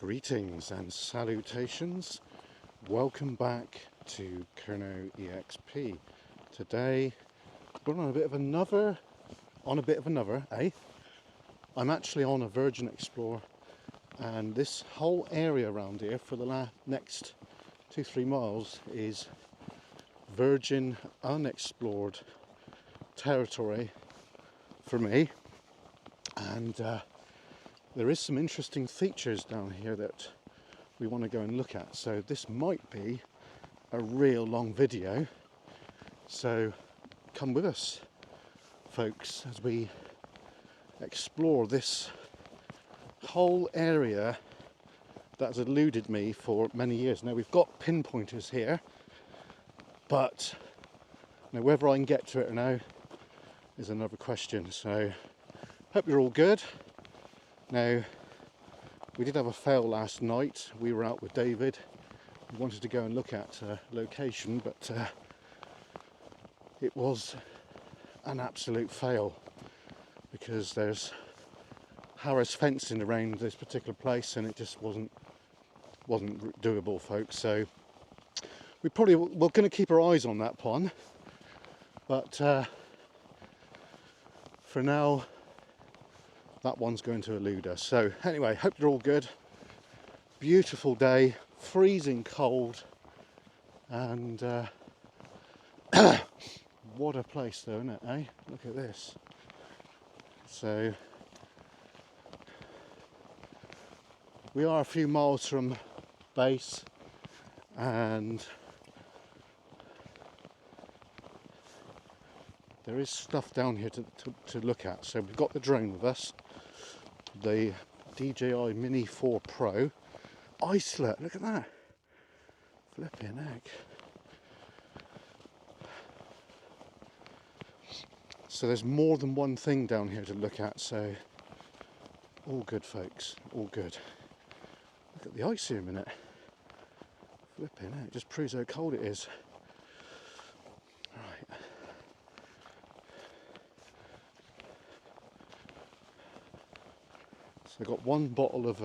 Greetings and salutations. Welcome back to KERNOW EXP. Today we're on a bit of another, I'm actually on a Virgin Explorer, and this whole area around here for the next 2-3 miles is virgin unexplored territory for me, and there is some interesting features down here that we want to go and look at. So this might be a real long video, so come with us folks as we explore this whole area that has eluded me for many years. Now we've got pinpointers here, but now whether I can get to it or no is another question. So hope you're all good. Now, we did have a fail last night. We were out with David. We wanted to go and look at a location, but it was an absolute fail because there's Harris fencing around this particular place, and it just wasn't doable, folks. So we're going to keep our eyes on that pond, but for now, that one's going to elude us. So anyway, hope you're all good. Beautiful day, freezing cold, and what a place though, isn't it, eh? Look at this. So we are a few miles from base, and there is stuff down here to look at. So we've got the drone with us, the DJI Mini 4 Pro. Isolate, look at that. Flipping heck. So there's more than one thing down here to look at, so all good folks, all good. Look at the ice here a minute. Flipping heck, just proves how cold it is. Right. So I've got one bottle of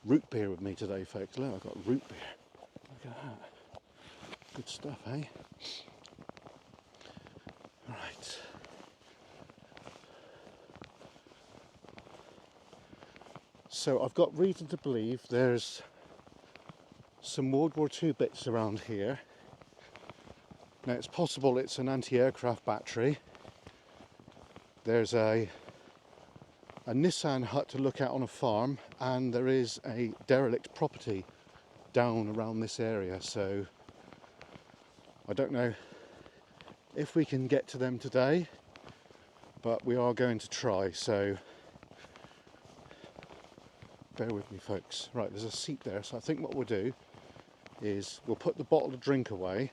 root beer with me today, folks. Look, I've got root beer. Look at that. Good stuff, eh? Right. So I've got reason to believe there's some World War II bits around here. Now it's possible it's an anti-aircraft battery. There's a Nissan hut to look at on a farm, and there is a derelict property down around this area. So I don't know if we can get to them today, but we are going to try, so bear with me folks. Right, there's a seat there, so I think what we'll do is we'll put the bottle of drink away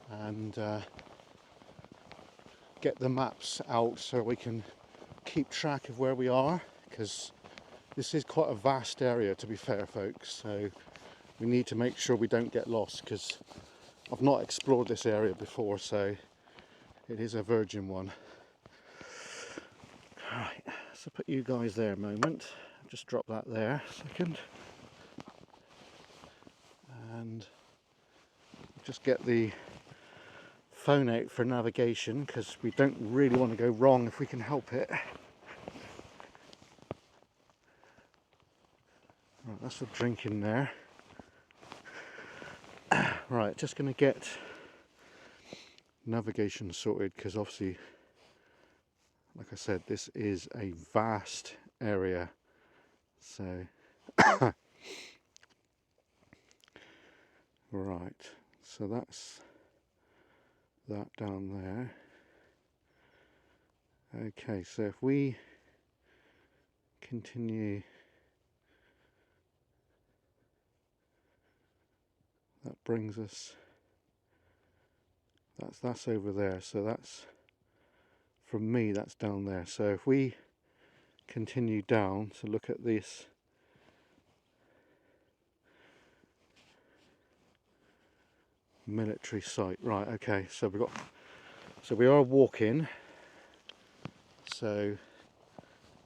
and get the maps out so we can keep track of where we are, because this is quite a vast area, to be fair folks, so we need to make sure we don't get lost, because I've not explored this area before, so it is a virgin one. Alright, so put you guys there a moment. Just drop that there a second, and just get the phone out for navigation, because we don't really want to go wrong if we can help it. Right, that's the drink in there. Right, just going to get navigation sorted, because obviously, like I said, this is a vast area. So, right, so that's that down there. Okay, so if we continue, that brings us, that's over there, so that's, from me, that's down there. So if we continue down to look at this military site, right, okay, so we are walking, so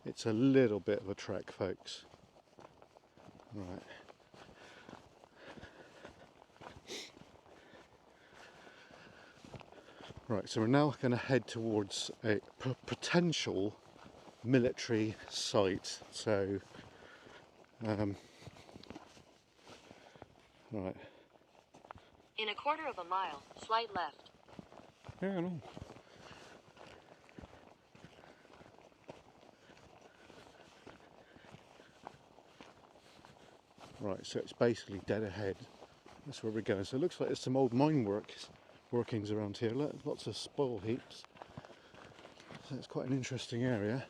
it's a little bit of a trek folks. Right. Right, so we're now going to head towards a potential military site. So, right. In a quarter of a mile, slight left. Yeah, I know. Right, so it's basically dead ahead. That's where we're going. So it looks like there's some old mine workings around here. Lots of spoil heaps. So it's quite an interesting area.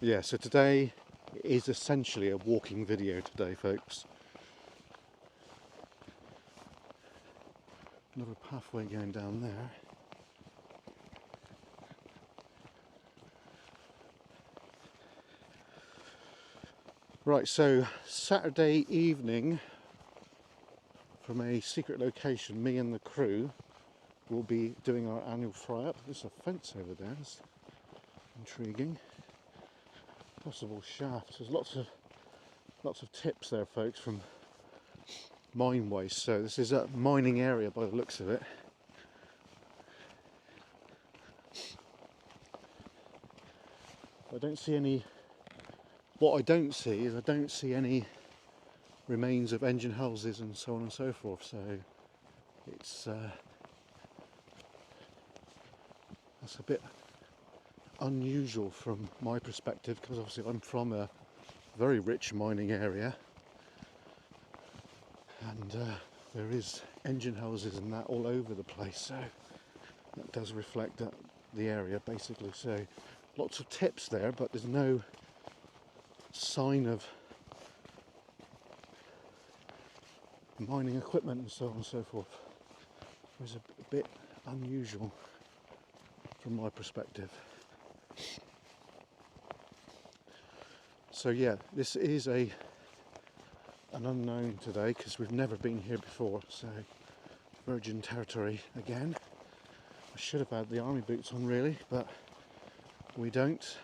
Yeah, so today is essentially a walking video today, folks. Another pathway going down there. Right, so Saturday evening, from a secret location, me and the crew will be doing our annual fry-up. There's a fence over there. It's intriguing. Possible shafts. There's lots of tips there, folks, from mine waste. So this is a mining area by the looks of it. I don't see any. What I don't see is I don't see any remains of engine houses and so on and so forth. So it's that's a bit unusual from my perspective, because obviously I'm from a very rich mining area, and there is engine houses and that all over the place. So that does reflect the area basically. So lots of tips there, but there's no sign of mining equipment and so on and so forth. It was a bit unusual from my perspective. So yeah, this is an unknown today, because we've never been here before. So virgin territory again. I should have had the army boots on really, but we don't.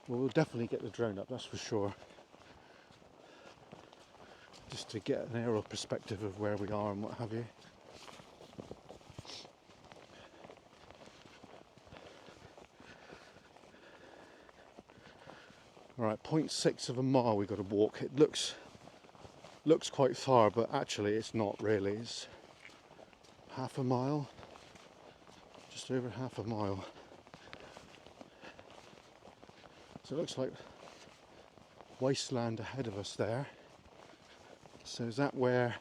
Well, we'll definitely get the drone up, that's for sure. Just to get an aerial perspective of where we are and what have you. Alright, 0.6 of a mile we've got to walk. It looks quite far, but actually it's not really. It's half a mile, just over half a mile. So it looks like wasteland ahead of us there. So is that where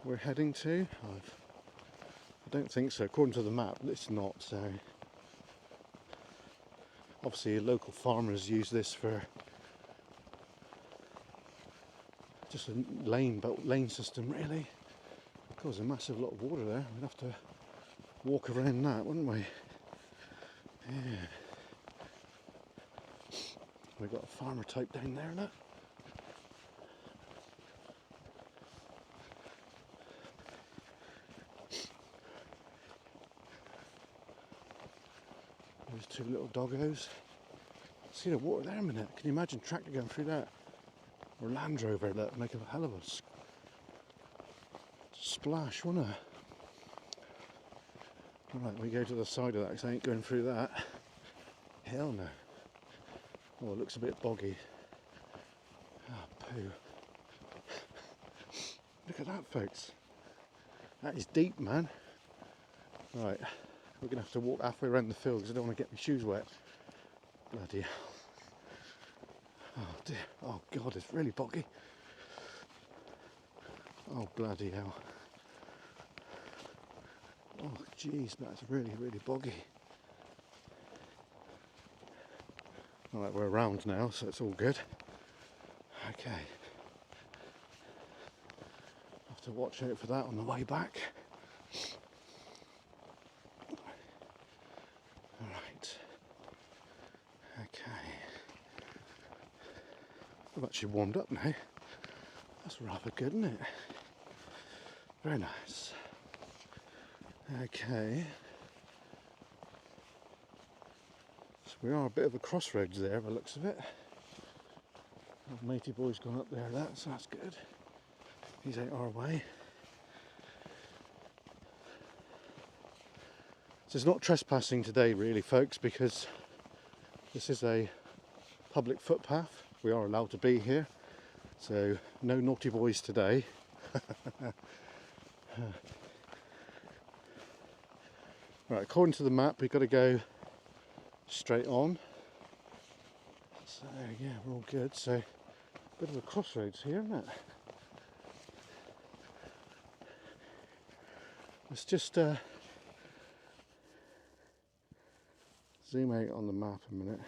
we're heading to? I don't think so. According to the map, it's not. So obviously local farmers use this for just a lane system really. There's a massive lot of water there. We'd have to walk around that, wouldn't we? Yeah. We've got a farmer type down there, look. There's two little doggos. See the water there a minute. Can you imagine a tractor going through that? Or Land Rover, that make a hell of a splash, wouldn't it? Right, we go to the side of that because I ain't going through that. Hell no. Oh, it looks a bit boggy. Ah, poo. Look at that, folks. That is deep, man. Right, we're going to have to walk halfway around the field because I don't want to get my shoes wet. Bloody hell. Oh dear. Oh God, it's really boggy. Oh bloody hell. Oh jeez, that's really, really boggy. Alright, we're around now, so it's all good. Okay. Have to watch out for that on the way back. Alright. Okay. I've actually warmed up now. That's rather good, isn't it? Very nice. Okay. We are a bit of a crossroads there by the looks of it. Old matey boy's gone up there, so that's good. He's out our way. So it's not trespassing today really, folks, because this is a public footpath. We are allowed to be here, so no naughty boys today. Right, according to the map we've got to go straight on. So yeah, we're all good. So a bit of a crossroads here, isn't it? Let's just zoom out on the map a minute.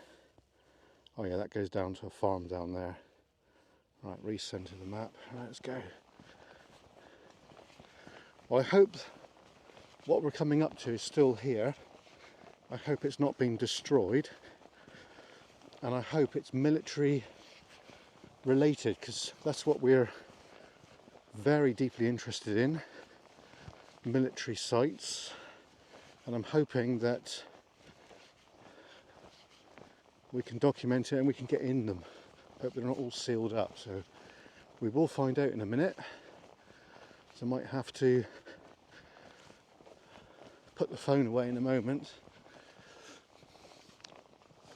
Oh yeah, that goes down to a farm down there. Right, recenter the map. Right, let's go. Well, I hope what we're coming up to is still here. I hope it's not been destroyed, and I hope it's military related, because that's what we're very deeply interested in, military sites, and I'm hoping that we can document it and we can get in them. Hope they're not all sealed up, so we will find out in a minute. So I might have to put the phone away in a moment.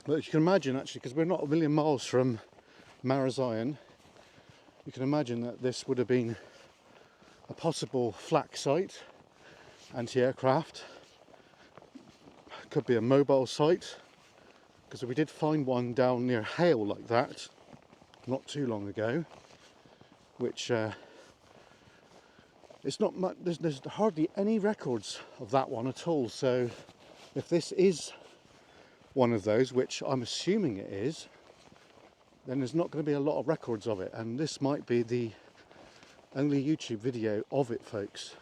But as you can imagine, actually, because we're not a million miles from Marazion, you can imagine that this would have been a possible flak site, anti-aircraft. Could be a mobile site, because we did find one down near Hale like that not too long ago, which it's not much, there's hardly any records of that one at all. So if this is one of those, which I'm assuming it is, then there's not going to be a lot of records of it, and this might be the only YouTube video of it, folks,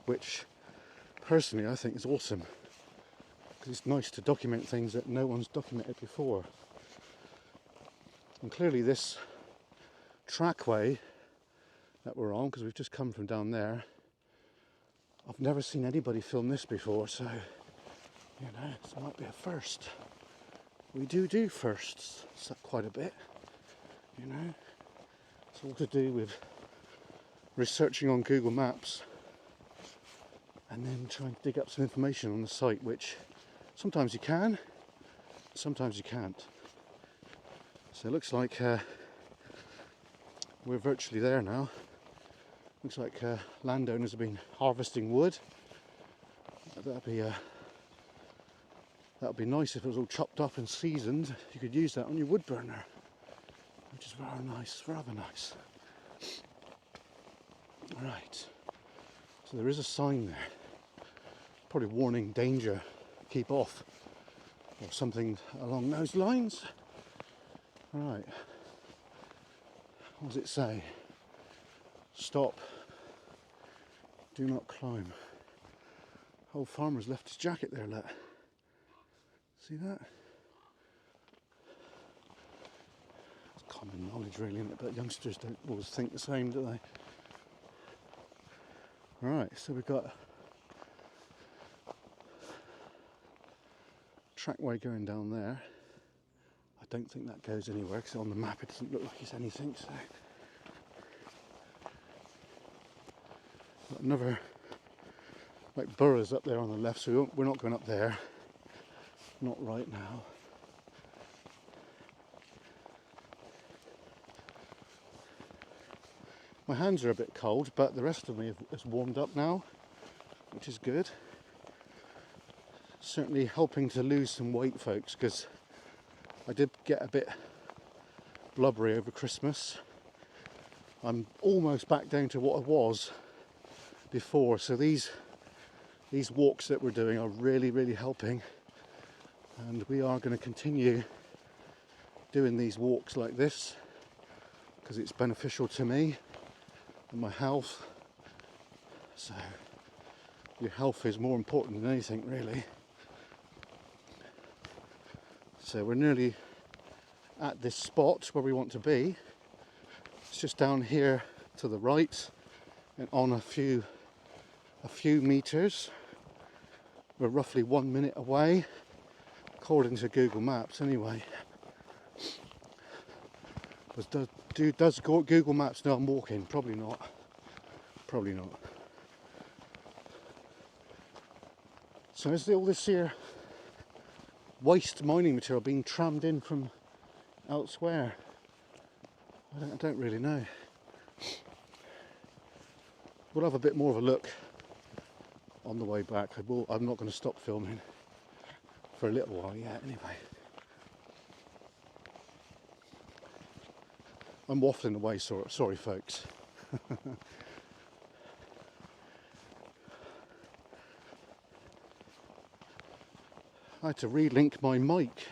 which personally I think is awesome, because it's nice to document things that no one's documented before. And clearly this trackway that we're on, because we've just come from down there, I've never seen anybody film this before, so you know, this might be a first. We do firsts so quite a bit, you know. It's all to do with researching on Google Maps and then trying to dig up some information on the site, which sometimes you can, sometimes you can't. So it looks like we're virtually there now. Looks like landowners have been harvesting wood. That'd be nice if it was all chopped up and seasoned. You could use that on your wood burner, which is rather nice, rather nice. Right, so there is a sign there, probably warning danger, keep off, or something along those lines. Right, what does it say? Stop, do not climb. Old farmer's left his jacket there, look. See that? It's common knowledge really, isn't it? But youngsters don't always think the same, do they? Right, so we've got trackway going down there. I don't think that goes anywhere, because on the map it doesn't look like it's anything, so. Got another, like, burrows up there on the left, so we're not going up there. Not right now. My hands are a bit cold, but the rest of me is warmed up now, which is good. Certainly helping to lose some weight, folks, because I did get a bit blubbery over Christmas. I'm almost back down to what I was before, so these walks that we're doing are really helping, and we are going to continue doing these walks like this because it's beneficial to me and my health. So your health is more important than anything, really. So we're nearly at this spot where we want to be. It's just down here to the right and on a few meters. We're roughly 1 minute away according to Google Maps anyway. Does Google Maps know I'm walking? Probably not. Probably not. So is all this here waste mining material being trammed in from elsewhere? I don't really know. We'll have a bit more of a look on the way back. I'm not going to stop filming for a little while yet anyway. I'm waffling away, sorry folks. I had to relink my mic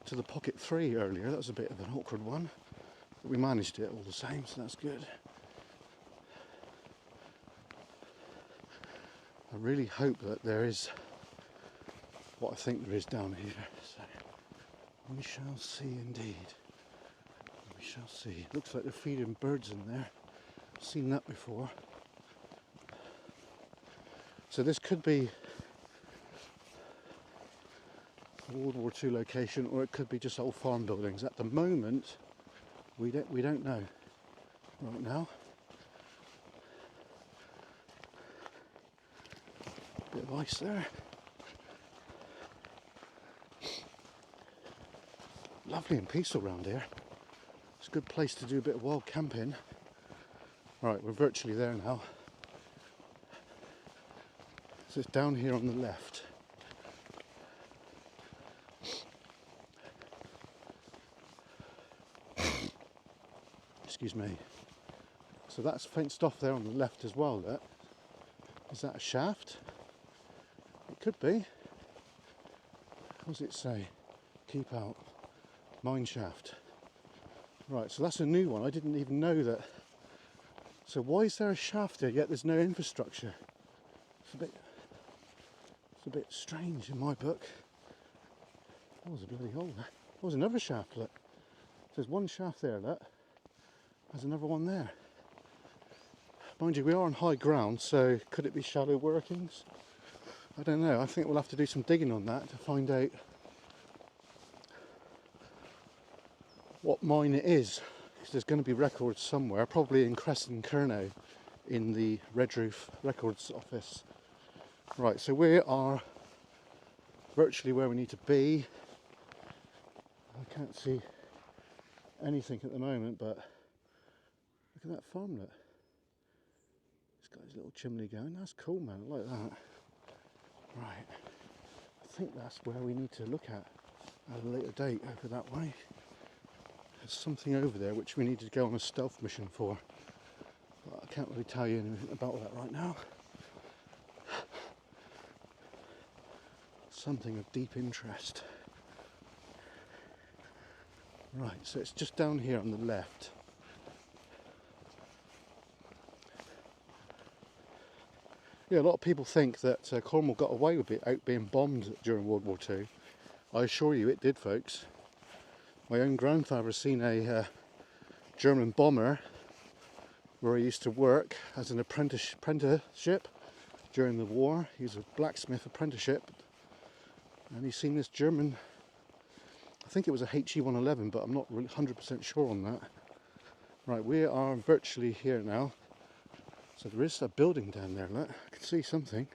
to the Pocket 3 earlier. That was a bit of an awkward one, but we managed it all the same, so that's good. I really hope that there is what I think there is down here, so we shall see indeed. We shall see. Looks like they're feeding birds in there. I've seen that before. So this could be a World War II location, or it could be just old farm buildings. At the moment, we don't know right now. Bit of ice there. Lovely and peaceful around here. It's a good place to do a bit of wild camping. Right, we're virtually there now. So it's down here on the left. Excuse me. So that's fenced off there on the left as well. Is that a shaft? It could be. What does it say? Keep out. Mine shaft. Right, so that's a new one. I didn't even know that. So why is there a shaft there yet there's no infrastructure? It's a bit strange in my book. That was a bloody hole there. There was another shaft, look. There's one shaft there, look. There's another one there. Mind you, we are on high ground, so could it be shallow workings? I don't know. I think we'll have to do some digging on that to find out what mine it is. Because there's going to be records somewhere, probably in KERNOW, in the Red Roof Records office. Right, so we are virtually where we need to be. I can't see anything at the moment, but look at that farmlet. It's got his little chimney going. That's cool, man. I like that. Right. I think that's where we need to look at a later date, over that way. There's something over there which we need to go on a stealth mission for. But I can't really tell you anything about that right now. Something of deep interest. Right, so it's just down here on the left. Yeah, a lot of people think that Cornwall got away with it out being bombed during World War II. I assure you it did, folks. My own grandfather has seen a German bomber where he used to work as an apprenticeship during the war. He's a blacksmith apprenticeship, and he's seen this German, I think it was a HE-111, but I'm not really 100% sure on that. Right, we are virtually here now. So there is a building down there, look. I can see something.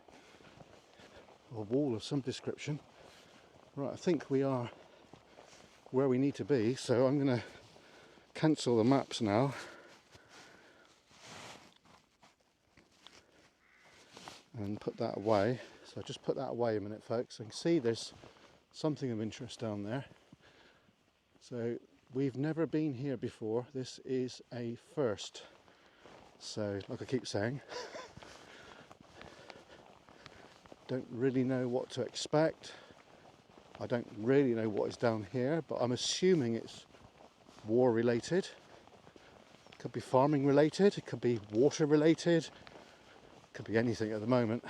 A wall of some description. Right, I think we are where we need to be, so I'm going to cancel the maps now. And put that away. So just put that away a minute, folks. I can see there's something of interest down there. So we've never been here before. This is a first. So, like I keep saying, don't really know what to expect. I don't really know what is down here, but I'm assuming it's war related. It could be farming related, it could be water related, it could be anything at the moment.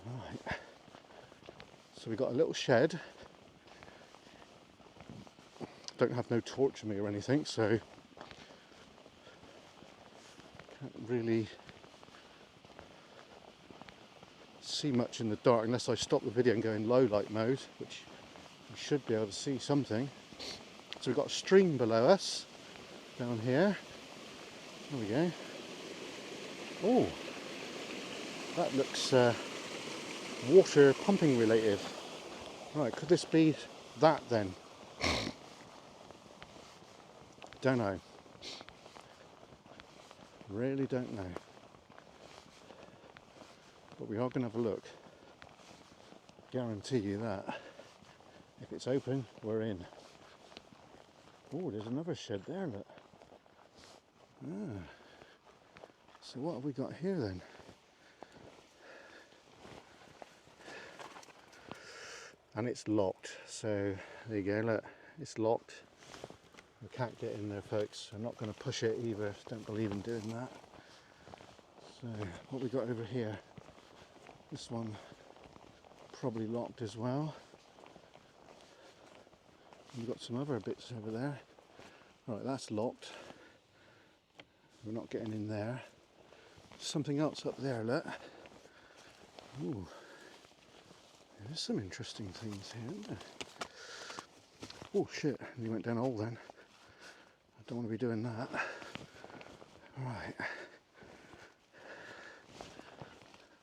Right. So we've got a little shed. Don't have no torch in me or anything, so can't really see much in the dark unless I stop the video and go in low light mode, which you should be able to see something. So we've got a stream below us down here. There we go. Oh, that looks water pumping related. Right, could this be that then? Don't know. Really don't know. But we are going to have a look. Guarantee you that. If it's open, we're in. Oh, there's another shed there, look. Ah. So what have we got here then? And it's locked. So there you go, look. It's locked. We can't get in there, folks. I'm not going to push it either. Don't believe in doing that. So what we got over here? This one probably locked as well. We've got some other bits over there. Right, that's locked. We're not getting in there. Something else up there, look. Ooh, there's some interesting things here, isn't there? Oh shit, you went down a hole then. I don't want to be doing that. Right.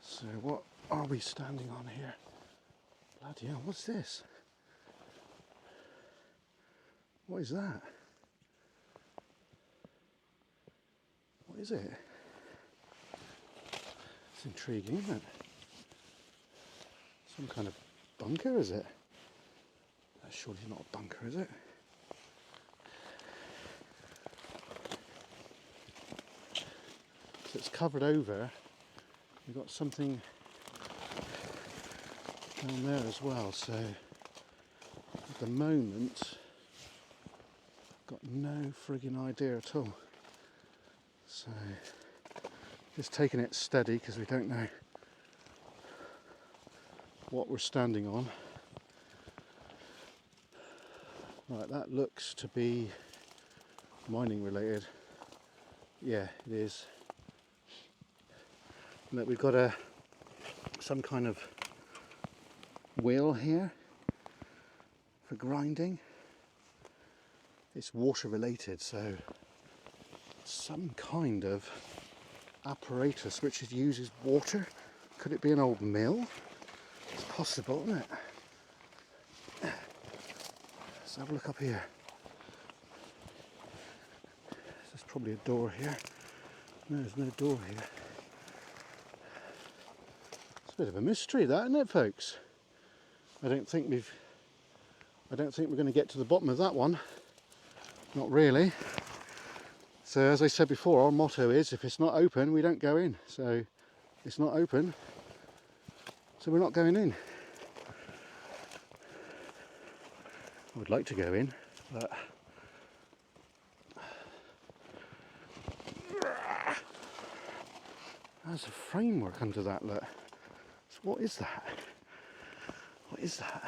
So what are we standing on here? Bloody hell, what's this? What is that? What is it? It's intriguing, isn't it? Some kind of bunker, is it? That's surely not a bunker, is it? So it's covered over. We've got something down there as well. So at the moment, I've got no frigging idea at all. So just taking it steady because we don't know what we're standing on. Right, that looks to be mining related. Yeah, it is. Look, we've got some kind of wheel here for grinding. It's water related, so some kind of apparatus which uses water. Could it be an old mill? It's possible, isn't it? Let's have a look up here. There's probably a door here. No, there's no door here. It's a bit of a mystery, that, isn't it, folks? I don't think we're going to get to the bottom of that one. Not really. So as I said before, our motto is if it's not open, we don't go in. So it's not open, so we're not going in. I would like to go in, but there's a framework under that, look. So what is that? What is that?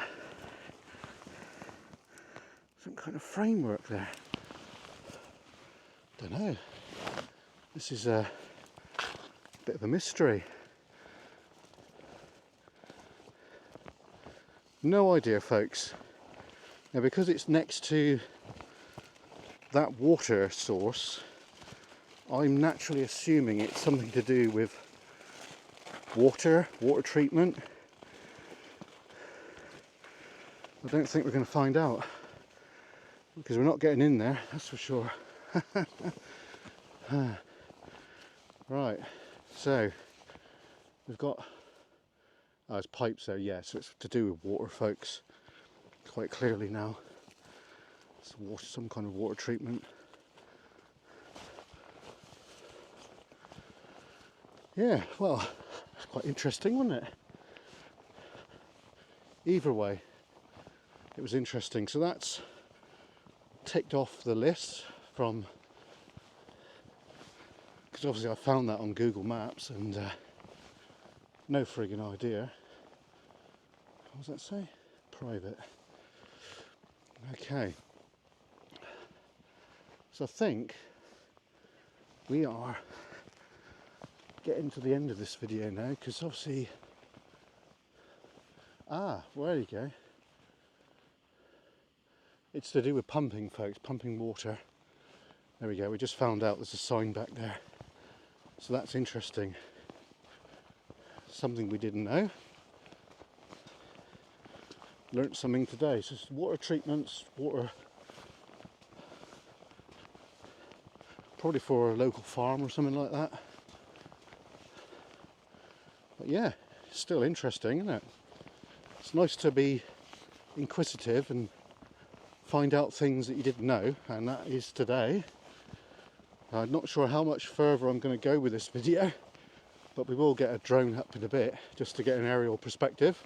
Some kind of framework there. Don't know. This is a bit of a mystery. No idea, folks. Now, because it's next to that water source, I'm naturally assuming it's something to do with water treatment. I don't think we're going to find out, because we're not getting in there, that's for sure. Right, so we've got, there's pipes there, yeah, so it's to do with water, folks, quite clearly now. It's water, some kind of water treatment. Yeah, well, it's quite interesting, wasn't it? Either way, it was interesting. So that's ticked off the list from, because obviously I found that on Google Maps and no friggin' idea. What does that say? Private. Okay. So I think we are getting to the end of this video now, because obviously Ah, well, there you go. It's to do with pumping, folks, pumping water. There we go, we just found out there's a sign back there. So that's interesting. Something we didn't know. Learnt something today. So it's water treatments, water, probably for a local farm or something like that. But yeah, it's still interesting, isn't it? It's nice to be inquisitive and find out things that you didn't know, and that is today. I'm not sure how much further I'm going to go with this video, but we will get a drone up in a bit just to get an aerial perspective.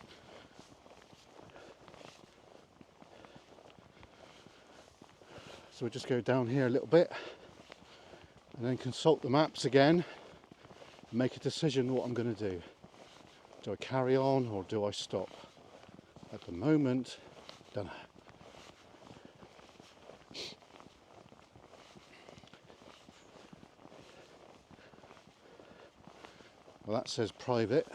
So we'll just go down here a little bit and then consult the maps again and make a decision what I'm going to do. Do I carry on or do I stop? At the moment, don't know. Well, that says private.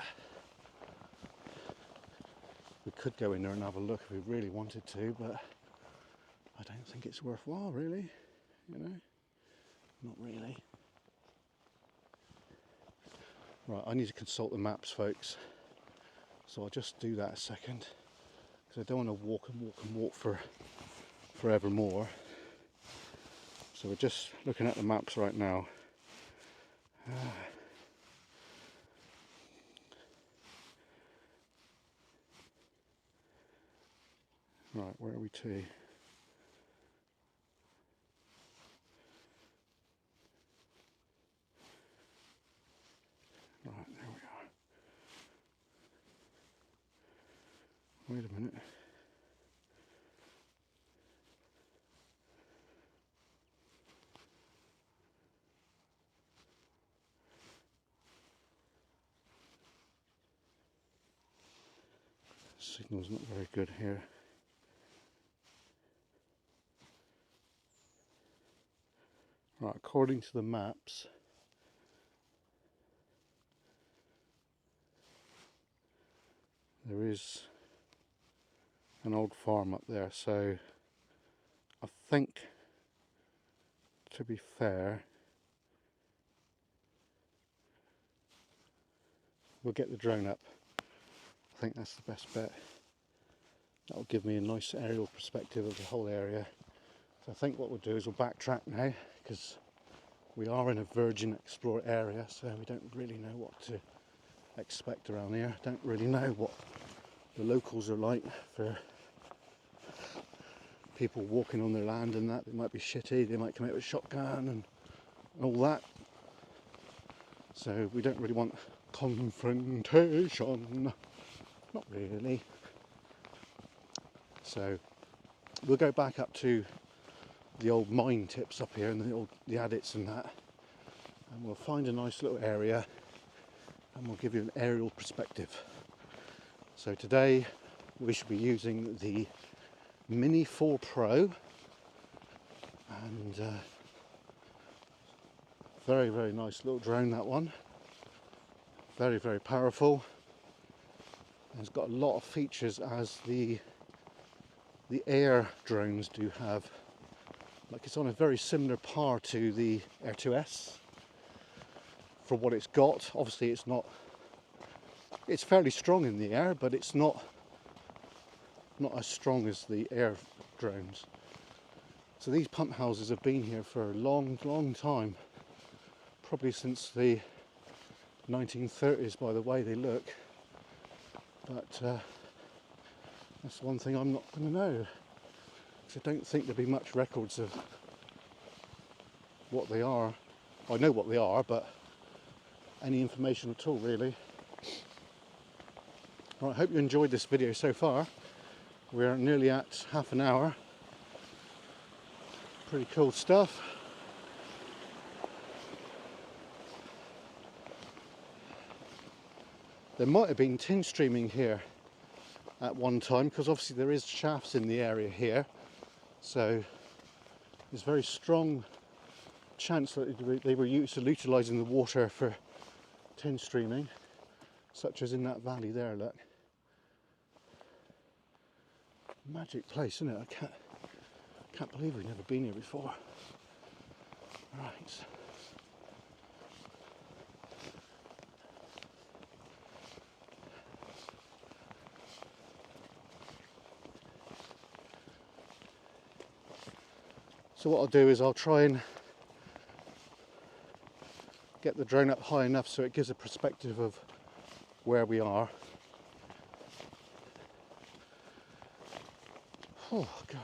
We could go in there and have a look if we really wanted to, but I don't think it's worthwhile, really. You know, not really. Right, I need to consult the maps, folks. So I'll just do that a second, because I don't want to walk and walk and walk for forevermore. So we're just looking at the maps right now. Right, where are we to? Right, there we are. Wait a minute. Signal's not very good here. Right, according to the maps, there is an old farm up there, so I think, to be fair, we'll get the drone up. I think that's the best bet. That'll give me a nice aerial perspective of the whole area. So I think what we'll do is we'll backtrack now, because we are in a virgin explore area, so we don't really know what to expect around here. Don't really know what the locals are like for people walking on their land and that. They might be shitty, they might come out with a shotgun and all that. So we don't really want confrontation. Not really. So we'll go back up to the old mine tips up here and the adits and that, and we'll find a nice little area and we'll give you an aerial perspective. So today we should be using the Mini 4 Pro, and very, very nice little drone, that one. Very, very powerful. And it's got a lot of features as the air drones do have. Like, it's on a very similar par to the Air 2S for what it's got. Obviously it's fairly strong in the air, but it's not as strong as the air drones. So these pump houses have been here for a long, long time, probably since the 1930s by the way they look. But that's one thing I'm not going to know. I don't think there'll be much records of what they are. I know what they are, but any information at all, really. Right, I hope you enjoyed this video so far. We're nearly at half an hour. Pretty cool stuff. There might have been tin streaming here at one time, because obviously there is shafts in the area here. So there's a very strong chance that they were utilising the water for tin streaming, such as in that valley there, look. Magic place, isn't it? I can't believe we've never been here before. Right. So what I'll do is I'll try and get the drone up high enough so it gives a perspective of where we are. Oh God.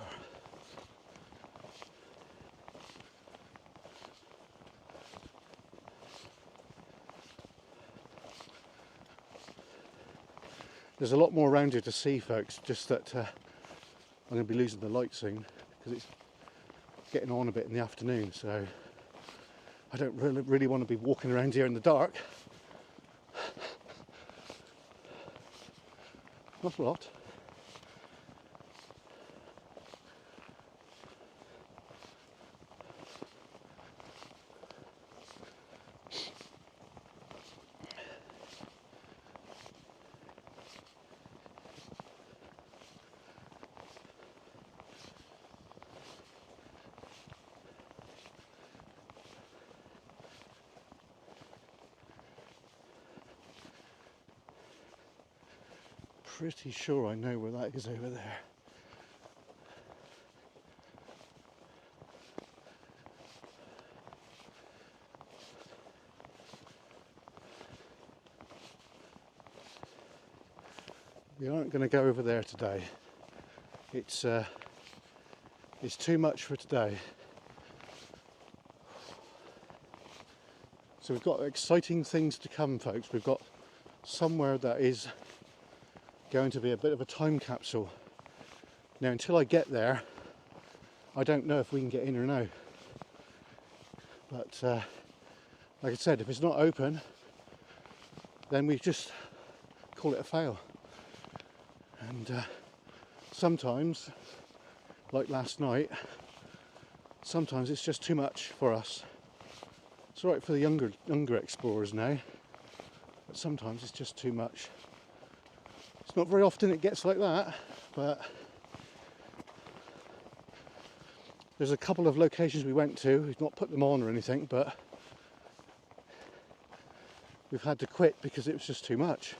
There's a lot more around here to see, folks, just that I'm going to be losing the light soon because it's getting on a bit in the afternoon, so I don't really want to be walking around here in the dark. Not a lot. Pretty sure I know where that is over there. We aren't going to go over there today. It's too much for today. So we've got exciting things to come, folks. We've got somewhere that is going to be a bit of a time capsule. Now, until I get there, I don't know if we can get in or no. But like I said, if it's not open, then we just call it a fail. And sometimes, like last night, sometimes it's just too much for us. It's all right for the younger explorers now, but sometimes it's just too much. It's not very often it gets like that, but there's a couple of locations we went to. We've not put them on or anything, but we've had to quit because it was just too much.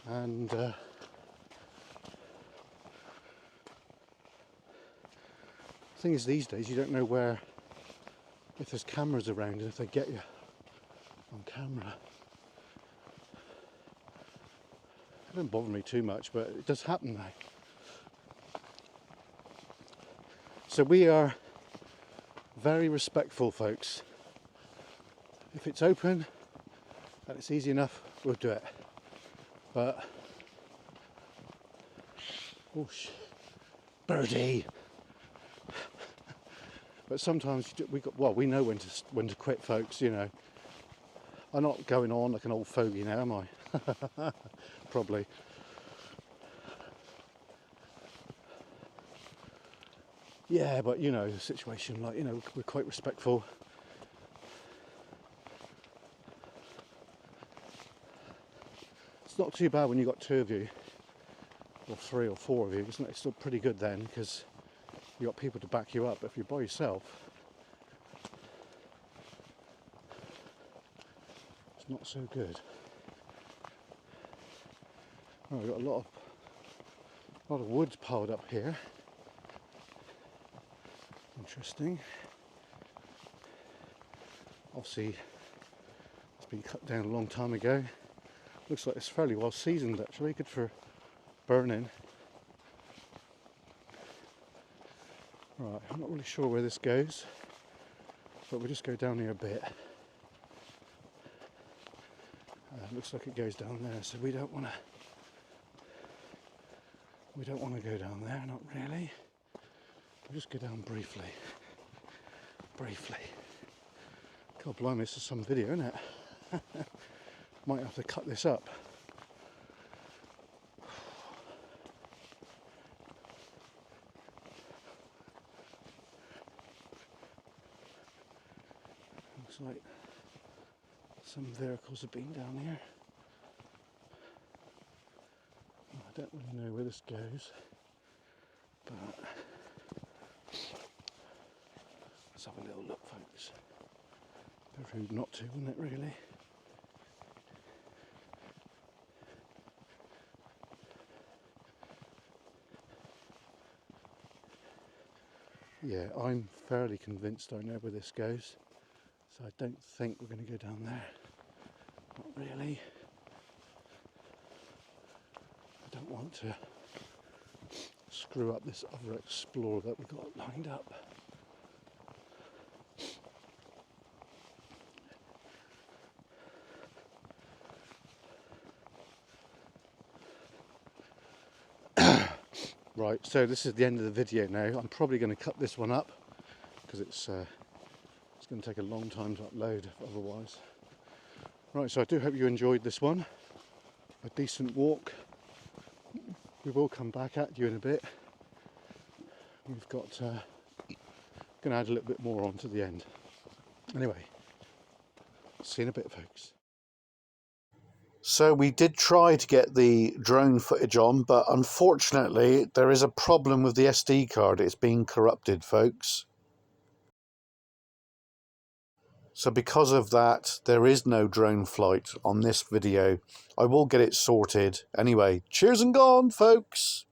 And the thing is, these days you don't know where, if there's cameras around and if they get you on camera. It doesn't bother me too much, but it does happen now. So we are very respectful, folks. If it's open and it's easy enough, we'll do it. But oh, birdie. But sometimes we know when to quit, folks. You know, I'm not going on like an old fogey now, am I? Probably. Yeah, but you know, the situation, like, you know, we're quite respectful. It's not too bad when you've got two of you, or three or four of you, isn't it? It's still pretty good then, because you've got people to back you up. But if you're by yourself, it's not so good. Oh, we've got a lot of wood piled up here. Interesting. Obviously, it's been cut down a long time ago. Looks like it's fairly well seasoned, actually, good for burning. Right, I'm not really sure where this goes, but we'll just go down here a bit. Looks like it goes down there, so we don't want to go down there, not really. We'll just go down briefly. God blimey, this is some video, isn't it? Might have to cut this up. Looks like some vehicles have been down here. I don't really know where this goes, but let's have a little look, folks. Be rude not to, wouldn't it, really? Yeah, I'm fairly convinced I know where this goes, so I don't think we're going to go down there. Not really. I don't want to screw up this other explorer that we've got lined up. Right, so this is the end of the video now. I'm probably going to cut this one up because it's going to take a long time to upload otherwise. Right, so I do hope you enjoyed this one. A decent walk. We will come back at you in a bit. We've got going to add a little bit more on to the end. Anyway, see you in a bit, folks. So we did try to get the drone footage on, but unfortunately there is a problem with the SD card. It's being corrupted, folks. So because of that, there is no drone flight on this video. I will get it sorted. Anyway, cheers and gone, folks.